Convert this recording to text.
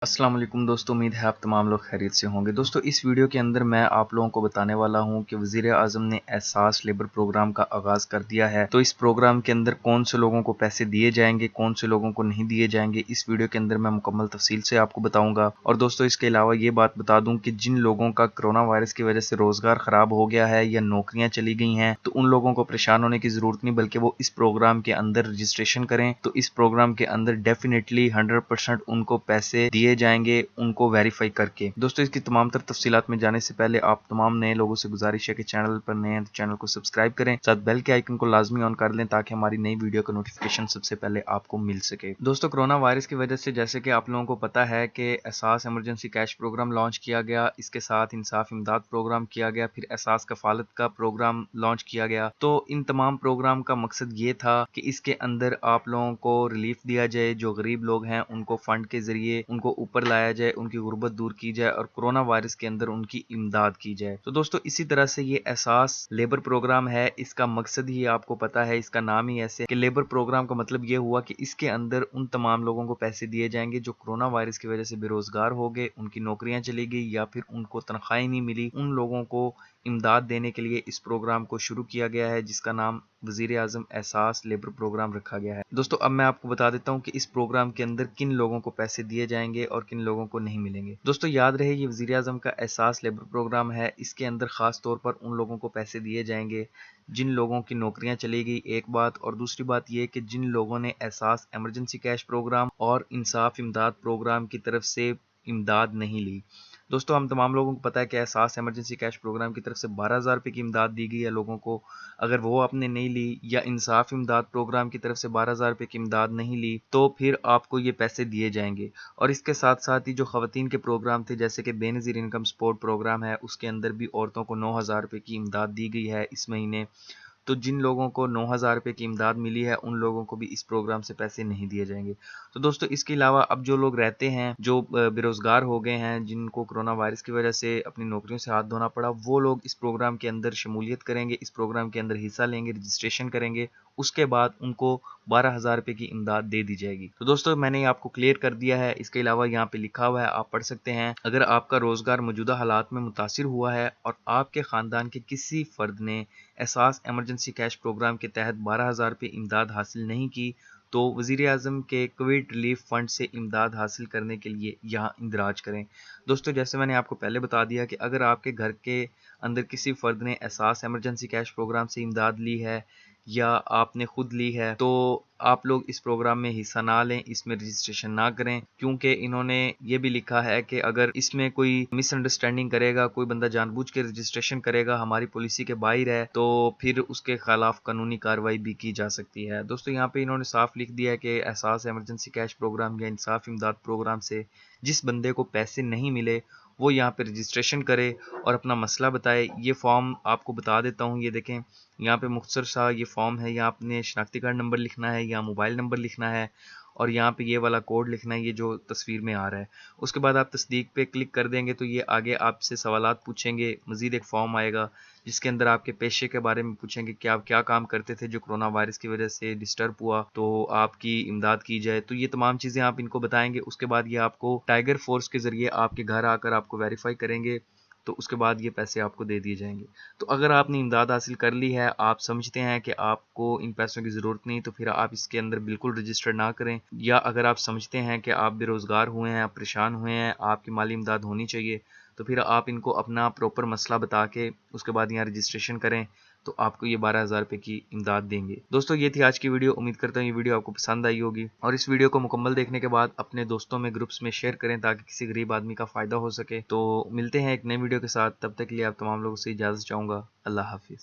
अस्सलाम वालेकुम दोस्तों, उम्मीद है आप तमाम लोग खैरियत से होंगे। दोस्तों इस वीडियो के अंदर मैं आप लोगों को बताने वाला हूं कि वज़ीर आज़म ने एहसास लेबर प्रोग्राम का आगाज़ कर दिया है। तो इस प्रोग्राम के अंदर कौन से लोगों को पैसे दिए जाएंगे, कौन से लोगों को नहीं दिए जाएंगे, इस वीडियो के अंदर मैं मुकम्मल तफसील से आपको बताऊंगा। और दोस्तों इसके अलावा ये बात बता दूं कि जिन लोगों का कोरोना वायरस की वजह से रोज़गार ख़राब हो गया है या नौकरियाँ चली गई हैं, तो उन लोगों को परेशान होने की ज़रूरत नहीं, बल्कि वो इस प्रोग्राम के अंदर रजिस्ट्रेशन करें। तो इस प्रोग्राम के अंदर डेफिनेटली 100% उनको पैसे दिए जाएंगे, उनको वेरीफाई करके। दोस्तों इसकी तमाम तर तफसीलात में जाने से पहले आप तमाम नए लोगों से गुजारिश है कि चैनल पर नए हैं तो चैनल को सब्सक्राइब करें, साथ बेल के आइकन को लाजमी ऑन कर लें ताकि हमारी नई वीडियो का नोटिफिकेशन सबसे पहले आपको मिल सके। दोस्तों कोरोना वायरस की वजह से जैसे कि आप लोगों को पता है कि एहसास इमरजेंसी कैश प्रोग्राम लॉन्च किया गया, इसके साथ इंसाफ इमदाद प्रोग्राम किया गया, फिर एहसास कफालत का प्रोग्राम लॉन्च किया गया। तो इन तमाम प्रोग्राम का मकसद ये था कि इसके अंदर आप लोगों को रिलीफ दिया जाए, जो गरीब लोग हैं उनको फंड के जरिए उनको ऊपर लाया जाए, उनकी गुर्बत दूर की जाए और कोरोना वायरस के अंदर उनकी इमदाद की जाए। तो दोस्तों इसी तरह से ये एहसास लेबर प्रोग्राम है, इसका मकसद ही आपको पता है, इसका नाम ही ऐसे कि लेबर प्रोग्राम का मतलब ये हुआ कि इसके अंदर उन तमाम लोगों को पैसे दिए जाएंगे जो कोरोना वायरस की वजह से बेरोजगार हो गए, उनकी नौकरियां चली गई या फिर उनको तनख्वाहें नहीं मिली। उन लोगों को इमदाद देने के लिए इस प्रोग्राम को शुरू किया गया है, जिसका नाम वज़ीर आज़म एहसास लेबर प्रोग्राम रखा गया है। दोस्तों अब मैं आपको बता देता हूं कि इस प्रोग्राम के अंदर किन लोगों को पैसे दिए जाएंगे और किन लोगों को नहीं मिलेंगे। दोस्तों याद रहे ये वज़ीर आज़म का एहसास लेबर प्रोग्राम है, इसके अंदर खास तौर पर उन लोगों को पैसे दिए जाएंगे जिन लोगों की नौकरियां चली गई, एक बात, और दूसरी बात यह कि जिन लोगों ने एहसास इमरजेंसी कैश प्रोग्राम और इंसाफ इमदाद प्रोग्राम की तरफ से इमदाद नहीं ली। दोस्तों हम तमाम लोगों को पता है कि एहसास इमरजेंसी कैश प्रोग्राम की तरफ से 12,000 रुपये की इमदाद दी गई है लोगों को। अगर वो आपने नहीं ली या इंसाफ इमदाद प्रोग्राम की तरफ से 12,000 रुपये की इमदाद नहीं ली तो फिर आपको ये पैसे दिए जाएंगे। और इसके साथ साथ ही जो खवातीन के प्रोग्राम थे जैसे कि बेनज़ीर इनकम सपोर्ट प्रोग्राम है, उसके अंदर भी औरतों को 9,000 रुपये की इमदाद दी गई है इस महीने। तो जिन लोगों को 9,000 रुपये की इमदाद मिली है उन लोगों को भी इस प्रोग्राम से पैसे नहीं दिए जाएंगे। तो दोस्तों इसके अलावा अब जो लोग रहते हैं, जो बेरोज़गार हो गए हैं, जिनको कोरोना वायरस की वजह से अपनी नौकरियों से हाथ धोना पड़ा, वो लोग इस प्रोग्राम के अंदर शमूलियत करेंगे, इस प्रोग्राम के अंदर हिस्सा लेंगे, रजिस्ट्रेशन करेंगे। उसके बाद उनको 12,000 रुपये की इमदाद दे दी जाएगी। तो दोस्तों मैंने आपको क्लियर कर दिया है। इसके अलावा यहाँ पे लिखा हुआ है, आप पढ़ सकते हैं। अगर आपका रोज़गार मौजूदा हालात में मुतासिर हुआ है और आपके ख़ानदान के किसी फ़र्द ने एहसास इमरजेंसी कैश प्रोग्राम के तहत 12,000 रुपये इमदाद हासिल नहीं की, तो वज़ीर आज़म के कोविड रिलीफ फंड से इमदाद हासिल करने के लिए यहाँ इंदराज करें। दोस्तों जैसे मैंने आपको पहले बता दिया कि अगर आपके घर के अंदर किसी फ़र्द ने एहसास इमरजेंसी कैश प्रोग्राम से इमदाद ली है या आपने खुद ली है, तो आप लोग इस प्रोग्राम में हिस्सा ना लें, इसमें रजिस्ट्रेशन ना करें, क्योंकि इन्होंने ये भी लिखा है कि अगर इसमें कोई मिसअंडरस्टैंडिंग करेगा, कोई बंदा जानबूझ के रजिस्ट्रेशन करेगा, हमारी पॉलिसी के बाहर है, तो फिर उसके खिलाफ कानूनी कार्रवाई भी की जा सकती है। दोस्तों यहाँ पे इन्होंने साफ लिख दिया है कि एहसास इमरजेंसी कैश प्रोग्राम या इंसाफ इमदाद प्रोग्राम से जिस बंदे को पैसे नहीं मिले वो यहाँ पे रजिस्ट्रेशन करे और अपना मसला बताए। ये फॉर्म आपको बता देता हूँ, ये देखें यहाँ पे मुख्तसर सा ये फॉर्म है, यहाँ आपने शनाख्ती कार्ड नंबर लिखना है या मोबाइल नंबर लिखना है और यहाँ पे ये वाला कोड लिखना है, ये जो तस्वीर में आ रहा है। उसके बाद आप तस्दीक पे क्लिक कर देंगे तो ये आगे आपसे सवालात पूछेंगे, मज़ीद एक फॉर्म आएगा जिसके अंदर आपके पेशे के बारे में पूछेंगे कि आप क्या काम करते थे जो कोरोना वायरस की वजह से डिस्टर्ब हुआ तो आपकी इमदाद की जाए। तो ये तमाम चीज़ें आप इनको बताएंगे। उसके बाद ये आपको टाइगर फोर्स के ज़रिए आपके घर आकर आपको वेरीफाई करेंगे, तो उसके बाद ये पैसे आपको दे दिए जाएंगे। तो अगर आपने इमदाद हासिल कर ली है, आप समझते हैं कि आपको इन पैसों की ज़रूरत नहीं, तो फिर आप इसके अंदर बिल्कुल रजिस्टर ना करें। या अगर आप समझते हैं कि आप बेरोज़गार हुए हैं, आप परेशान हुए हैं, आपकी माली इमदाद होनी चाहिए, तो फिर आप इनको अपना प्रॉपर मसला बता के उसके बाद यहाँ रजिस्ट्रेशन करें, तो आपको ये 12,000 रुपये की इमदाद देंगे। दोस्तों ये थी आज की वीडियो। उम्मीद करता हूँ ये वीडियो आपको पसंद आई होगी और इस वीडियो को मुकम्मल देखने के बाद अपने दोस्तों में, ग्रुप्स में शेयर करें ताकि किसी गरीब आदमी का फ़ायदा हो सके। तो मिलते हैं एक नई वीडियो के साथ, तब तक के लिए आप तमाम लोगों से इजाज़त चाहूँगा। अल्लाह हाफिज़।